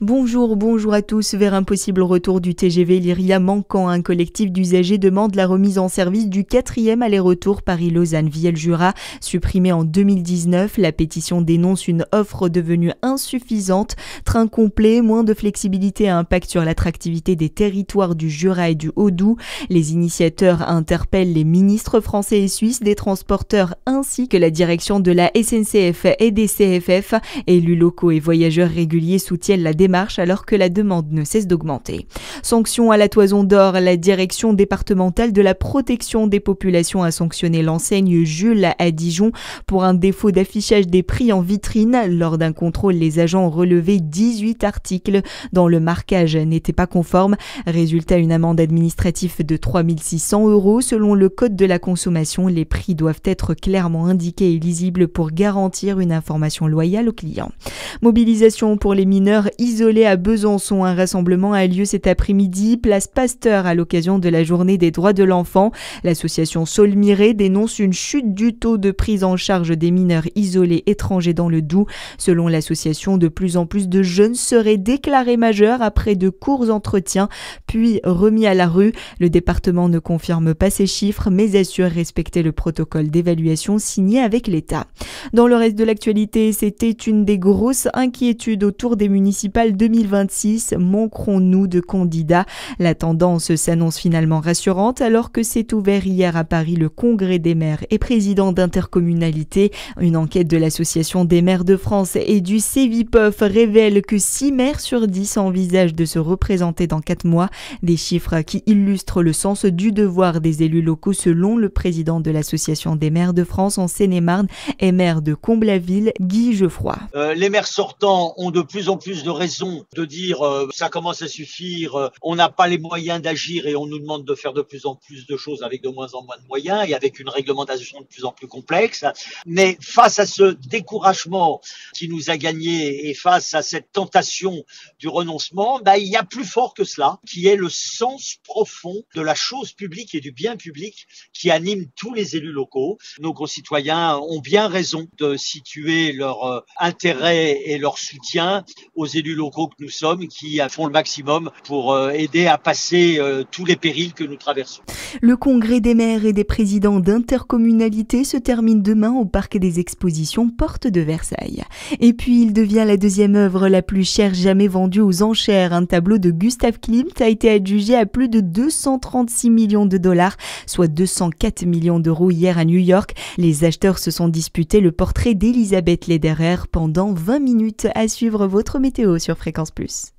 Bonjour à tous. Vers un possible retour du TGV Lyria manquant, un collectif d'usagers demande la remise en service du 4e aller-retour Paris-Lausanne-Vielle-Jura. Supprimé en 2019, la pétition dénonce une offre devenue insuffisante. Train complet, moins de flexibilité et impact sur l'attractivité des territoires du Jura et du Haut-Doubs. Les initiateurs interpellent les ministres français et suisses des transporteurs ainsi que la direction de la SNCF et des CFF. Élus locaux et voyageurs réguliers soutiennent la démarche alors que la demande ne cesse d'augmenter. Sanction à la Toison d'Or, la direction départementale de la protection des populations a sanctionné l'enseigne Jules à Dijon pour un défaut d'affichage des prix en vitrine. Lors d'un contrôle, les agents ont relevé 18 articles dont le marquage n'était pas conforme. Résultat, une amende administrative de 3 600 €. Selon le code de la consommation, les prix doivent être clairement indiqués et lisibles pour garantir une information loyale aux clients. Mobilisation pour les mineurs isolés à Besançon. Un rassemblement a lieu cet après-midi, place Pasteur, à l'occasion de la journée des droits de l'enfant. L'association Solmiré dénonce une chute du taux de prise en charge des mineurs isolés étrangers dans le Doubs. Selon l'association, de plus en plus de jeunes seraient déclarés majeurs après de courts entretiens, puis remis à la rue. Le département ne confirme pas ces chiffres, mais assure respecter le protocole d'évaluation signé avec l'État. Dans le reste de l'actualité, c'était une des grosses inquiétudes autour des municipales 2026. Manquerons-nous de candidats? La tendance s'annonce finalement rassurante alors que s'est ouvert hier à Paris le congrès des maires et présidents d'intercommunalités. Une enquête de l'Association des maires de France et du Cevipof révèle que 6 maires sur 10 envisagent de se représenter dans 4 mois. Des chiffres qui illustrent le sens du devoir des élus locaux selon le président de l'Association des maires de France en Seine-et-Marne et maire de Comblaville, Guy Geoffroy. Les maires sortants ont de plus en plus de raisons de dire ça commence à suffire, on n'a pas les moyens d'agir et on nous demande de faire de plus en plus de choses avec de moins en moins de moyens et avec une réglementation de plus en plus complexe. Mais face à ce découragement qui nous a gagnés et face à cette tentation du renoncement, il y a plus fort que cela, qui est le sens profond de la chose publique et du bien public qui anime tous les élus locaux. Nos concitoyens ont bien raison de situer leur intérêt et leur soutien aux élus locaux que nous sommes, qui font le maximum pour aider à passer tous les périls que nous traversons. Le congrès des maires et des présidents d'intercommunalité se termine demain au parc des expositions Porte de Versailles. Et puis il devient la deuxième œuvre la plus chère jamais vendue aux enchères. Un tableau de Gustav Klimt a été adjugé à plus de 236 millions de dollars, soit 204 millions d'euros hier à New York. Les acheteurs se sont disputés le portrait d'Elisabeth Lederer pendant 20 minutes. À suivre votre météo sur Fréquence Plus.